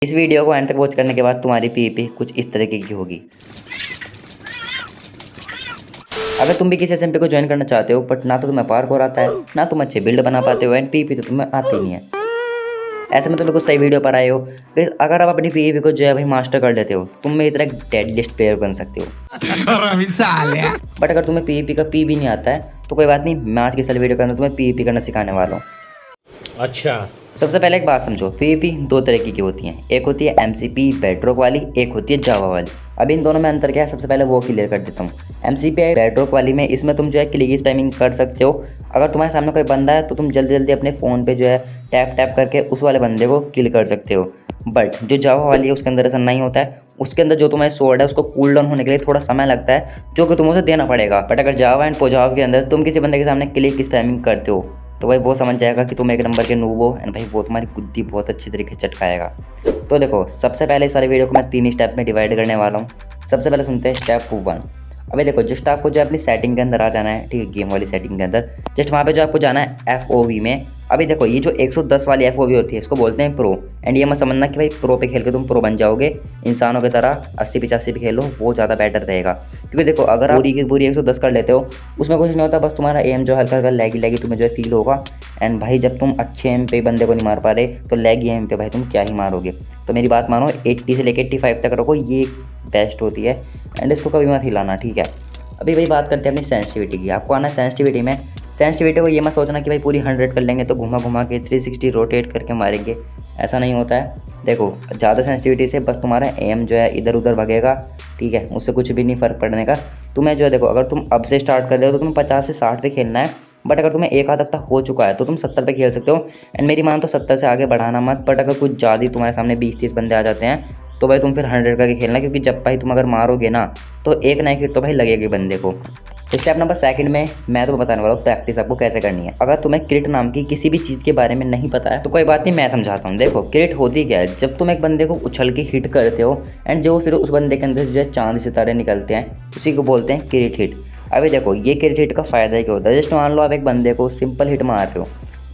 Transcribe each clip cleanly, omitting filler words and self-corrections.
इस वीडियो को एंड तक वॉच करने के बाद तुम्हारी पीवीपी कुछ इस तरीके की होगी। अगर तुम भी किसी एसएमपी को ज्वाइन करना चाहते हो बट ना तो तुम्हें पार्कोर आता है, ना तुम अच्छे बिल्ड बना पाते हो एंड पीवीपी तो तुम्हें आती नहीं है, ऐसे में तो बिल्कुल सही वीडियो पर आए हो। फिर अगर आप अपनी पीवीपी को जो है भाई मास्टर कर लेते हो, तुम मेरी तरह डेडलिस्ट प्लेयर बन सकते हो। बट अगर तुम्हें पीवीपी का पी भी नहीं आता है तो कोई बात नहीं, मैं आज की इस वीडियो के अंदर तुम्हें पीवीपी करना सिखाने वाला हूँ। अच्छा, सबसे पहले एक बात समझो, पीवीपी दो तरीके की होती हैं, एक होती है एमसीपी बेडरॉक वाली, एक होती है जावा वाली। अब इन दोनों में अंतर क्या है, सबसे पहले वो क्लियर कर देता हूँ। एमसीपी बेडरॉक वाली में इसमें तुम जो है क्लिक स्पैमिंग कर सकते हो। अगर तुम्हारे सामने कोई बंदा है तो तुम जल्दी जल्दी अपने फ़ोन पे जो है टैप टैप करके उस वाले बंदे को किल कर सकते हो। बट जो जावा वाली है उसके अंदर ऐसा नहीं होता है। उसके अंदर जो तुम्हारी स्वॉर्ड है उसको कूल डाउन होने के लिए थोड़ा समय लगता है, जो कि तुम्हें उसे देना पड़ेगा। बट अगर जावा एंड पोजाव के अंदर तुम किसी बंदे के सामने क्लिक स्पैमिंग करते हो तो भाई वो समझ जाएगा कि तुम एक नंबर के नूब हो एंड भाई वो तुम्हारी गुद्दी बहुत अच्छी तरीके से चटकाएगा। तो देखो, सबसे पहले इस सारे वीडियो को मैं 3 स्टेप में डिवाइड करने वाला हूँ। सबसे पहले सुनते हैं स्टेप 1। अबे देखो, जस्ट आपको जो अपनी सेटिंग के अंदर आ जाना है, ठीक है, गेम वाली सेटिंग के अंदर जस्ट वहाँ पे जो आपको जाना है FOV में। अभी देखो, ये जो 110 वाली FOV होती है इसको बोलते हैं प्रो। एंड ये मत समझना कि भाई प्रो पे खेल के तुम प्रो बन जाओगे, इंसानों की तरह 80-85 पे खेलो, वो ज़्यादा बेटर रहेगा। क्योंकि देखो, अगर आप पूरी की पूरी 110 कर लेते हो उसमें कुछ नहीं होता, बस तुम्हारा एम जो हल्का हल्का लैगी लैगी तुम्हें जो है फील होगा। एंड भाई जब तुम अच्छे एम पे बंदे को नहीं मार पा रहे तो लैगी एम पे भाई तुम क्या ही मारोगे। तो मेरी बात मानो, 80 से लेकर 85 तक रखो, ये बेस्ट होती है। एंड इसको कभी मत हिलाना, ठीक है। अभी भाई बात करते हैं अपनी सेंसिटिविटी की। आपको आना सेंसिटिविटी में। सेंसिटिविटी को ये मत सोचना कि भाई पूरी 100 कर लेंगे तो घुमा घुमा के 360 रोटेट करके मारेंगे, ऐसा नहीं होता है। देखो, ज़्यादा सेंसिटिविटी से बस तुम्हारा एम जो है इधर उधर भगेगा, ठीक है, उससे कुछ भी नहीं फ़र्क पड़ने का। तुम्हें जो है देखो, अगर तुम अब से स्टार्ट कर रहे हो तो तुम्हें 50 से 60 पे खेलना है। बट अगर तुम्हें एक आध हफ्ता हो चुका है तो तुम 70 पे खेल सकते हो। एंड मेरी मान तो 70 से आगे बढ़ाना मत। बट अगर कुछ ज़्यादा तुम्हारे सामने 20-30 बंदे आ जाते हैं तो भाई तुम फिर 100 करके खेलना, क्योंकि जब भाई तुम अगर मारोगे ना तो एक ना एक हिट तो भाई लगेगी बंदे को। स्टेप नंबर 2 में मैं तो बताने वाला हूँ प्रैक्टिस आपको कैसे करनी है। अगर तुम्हें क्रिट नाम की किसी भी चीज़ के बारे में नहीं पता है तो कोई बात नहीं, मैं समझाता हूँ। देखो, क्रिट होती क्या है, जब तुम एक बंदे को उछल के हिट करते हो एंड जो फिर उस बंदे के अंदर जो है चांद सितारे निकलते हैं, उसी को बोलते हैं क्रिट हिट। अभी देखो, ये क्रिट हिट का फ़ायदा क्या होता है, जस्ट मान लो आप एक बंदे को सिंपल हिट मार रहे हो,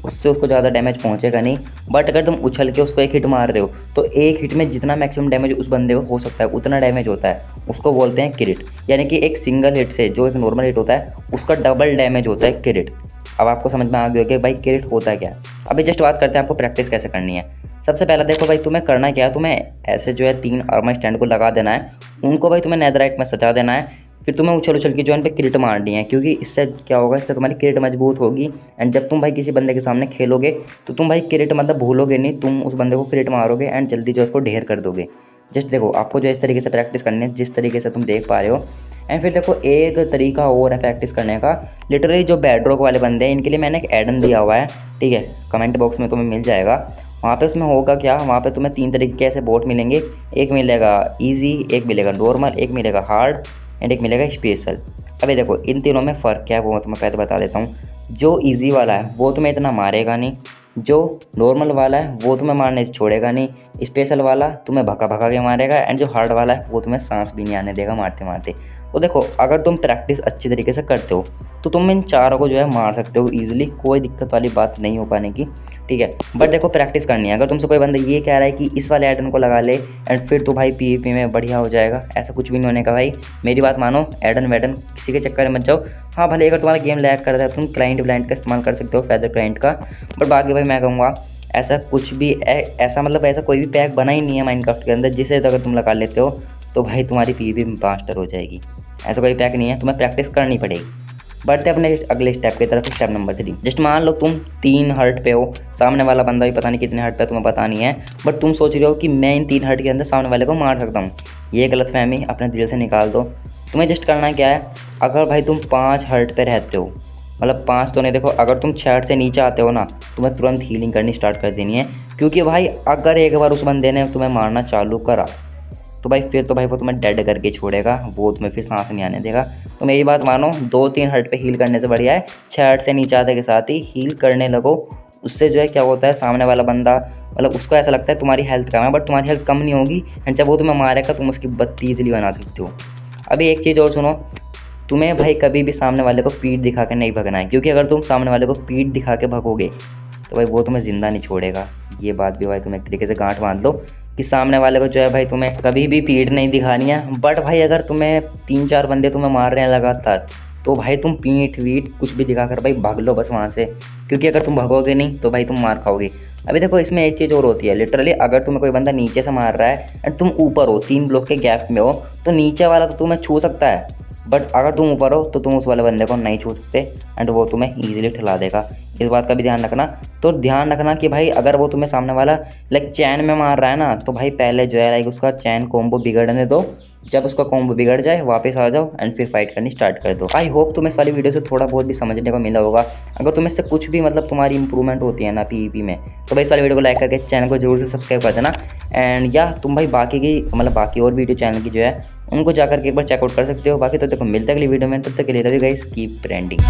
उससे उसको ज़्यादा डैमेज पहुंचेगा नहीं। बट अगर तुम उछल के उसको एक हिट मार रहे हो तो एक हिट में जितना मैक्सिमम डैमेज उस बंदे को हो सकता है उतना डैमेज होता है, उसको बोलते हैं क्रिट। यानी कि एक सिंगल हिट से जो एक नॉर्मल हिट होता है उसका डबल डैमेज होता है क्रिट। अब आपको समझ में आ गया कि भाई क्रिट होता क्या है। अभी जस्ट बात करते हैं आपको प्रैक्टिस कैसे करनी है। सबसे पहला देखो भाई, तुम्हें करना क्या है, तुम्हें ऐसे जो है 3 आर्मर स्टैंड को लगा देना है, उनको भाई तुम्हें नेदरराइट में सजा देना है। फिर तुम्हें उछल उछल की जो है पे क्रिट मारनी है, क्योंकि इससे क्या होगा, इससे तुम्हारी क्रिट मजबूत होगी। एंड जब तुम भाई किसी बंदे के सामने खेलोगे तो तुम भाई क्रिट मतलब भूलोगे नहीं, तुम उस बंदे को क्रिट मारोगे एंड जल्दी जो उसको ढेर कर दोगे। जस्ट देखो, आपको जो इस तरीके से प्रैक्टिस करनी है जिस तरीके से तुम देख पा रहे हो। एंड फिर देखो, एक तरीका और है प्रैक्टिस करने का। लिटरली जो बेडरॉक वाले बंदे हैं इनके लिए मैंने एक एडन दिया हुआ है, ठीक है, कमेंट बॉक्स में तुम्हें मिल जाएगा। वहाँ पे उसमें होगा क्या, वहाँ पे तुम्हें 3 तरीके के ऐसे बोट मिलेंगे। एक मिलेगा ईजी, एक मिलेगा नॉर्मल, एक मिलेगा हार्ड एंड एक मिलेगा स्पेशल। अभी देखो, इन तीनों में फ़र्क क्या है वो मैं तुम्हें पहले बता देता हूँ। जो ईजी वाला है वो तुम्हें इतना मारेगा नहीं, जो नॉर्मल वाला है वो तुम्हें मारने से छोड़ेगा नहीं, स्पेशल वाला तुम्हें भगा भगा के मारेगा एंड जो हार्ड वाला है वो तुम्हें सांस भी नहीं आने देगा मारते मारते। तो देखो, अगर तुम प्रैक्टिस अच्छी तरीके से करते हो तो तुम इन चारों को जो है मार सकते हो ईजिली, कोई दिक्कत वाली बात नहीं हो पाने की, ठीक है। बट देखो, प्रैक्टिस करनी है। अगर तुमसे कोई बंदा ये कह रहा है कि इस वाले एडन को लगा ले एंड फिर तो भाई पीवीपी में बढ़िया हो जाएगा, ऐसा कुछ भी नहीं होने का भाई। मेरी बात मानो, एडन वेडन किसी के चक्कर में मत जाओ। हाँ, भले अगर तुम्हारा गेम लैग करता है तुम क्लाइंट व्लाइंट का इस्तेमाल कर सकते हो, फेदर क्लाइंट का। बट बाकी भाई मैं कहूँगा ऐसा कुछ भी ऐसा मतलब ऐसा कोई भी पैक बना ही नहीं है माइनक्राफ्ट के अंदर जिसे अगर तुम लगा लेते हो तो भाई तुम्हारी पीवीपी में मास्टर हो जाएगी। ऐसा कोई पैक नहीं है, तुम्हें प्रैक्टिस करनी पड़ेगी। बढ़ते अपने अगले स्टेप की तरफ, स्टेप नंबर 3। जस्ट मान लो तुम 3 हर्ट पे हो, सामने वाला बंदा भी पता नहीं कितने हर्ट पे तुम्हें पता नहीं है, बट तुम सोच रहे हो कि मैं इन 3 हर्ट के अंदर सामने वाले को मार सकता हूँ। ये गलतफहमी अपने दिल से निकाल दो। तुम्हें जस्ट करना क्या है, अगर भाई तुम 5 हर्ट पे रहते हो, मतलब 5 तो नहीं, देखो अगर तुम 6 हर्ट से नीचे आते हो ना तुम्हें तुरंत हीलिंग करनी स्टार्ट कर देनी है। क्योंकि भाई अगर एक बार उस बंदे ने तुम्हें मारना चालू करा तो भाई फिर तो भाई वो तुम्हें डेड करके छोड़ेगा, वो तुम्हें फिर सांस नहीं आने देगा। तो मेरी बात मानो, 2-3 हर्ट पे हील करने से बढ़िया है 6 हर्ट से नीचे आते के साथ ही हील करने लगो। उससे जो है क्या होता है, सामने वाला बंदा मतलब उसको ऐसा लगता है तुम्हारी हेल्थ कम है, बट तुम्हारी हेल्थ कम नहीं होगी एंड जब वो तुम्हें मारेगा तुम उसकी 32 ईजिली बना सकते हो। अभी एक चीज़ और सुनो, तुम्हें भाई कभी भी सामने वाले को पीठ दिखा के नहीं भगना है, क्योंकि अगर तुम सामने वाले को पीठ दिखा के भगोगे तो भाई वो तुम्हें ज़िंदा नहीं छोड़ेगा। ये बात भी भाई तुम एक तरीके से गांठ बांध लो, कि सामने वाले को जो है भाई तुम्हें कभी भी पीठ नहीं दिखानी है। बट भाई अगर तुम्हें 3-4 बंदे तुम्हें मार रहे हैं लगातार, तो भाई तुम पीठ वीठ कुछ भी दिखाकर भाई भाग लो बस वहाँ से, क्योंकि अगर तुम भागोगे नहीं तो भाई तुम मार खाओगे। अभी देखो इसमें एक चीज़ और होती है, लिटरली अगर तुम्हें कोई बंदा नीचे से मार रहा है एंड तुम ऊपर हो, 3 ब्लॉक के गैप में हो, तो नीचे वाला तो तुम्हें छू सकता है, बट अगर तुम ऊपर हो तो तुम उस वाले बंदे को नहीं छू सकते एंड वो तुम्हें ईजिली ठिला देगा। इस बात का भी ध्यान रखना। तो ध्यान रखना कि भाई अगर वो तुम्हें सामने वाला लाइक चैन में मार रहा है ना, तो भाई पहले जो है लाइक उसका चैन कॉम्बो बिगड़ने दो। जब उसका कॉम्बो बिगड़ जाए वापस आ जाओ एंड फिर फाइट करनी स्टार्ट कर दो। आई होप तुम्हें इस वाली वीडियो से थोड़ा बहुत भी समझने को मिला होगा। अगर तुम्हें इससे कुछ भी मतलब तुम्हारी इंप्रूवमेंट होती है ना पीवीपी में, तो भाई इस वाली वीडियो को लाइक करके चैनल को जरूर से सब्सक्राइब कर देना। एंड या तुम भाई बाकी की मतलब बाकी और वीडियो चैनल की जो है उनको जाकर के एक बार चेकआउट कर सकते हो। बाकी तो देखो मिलते हैं अगली वीडियो में, तब तक के लिए love you guys, keep trending.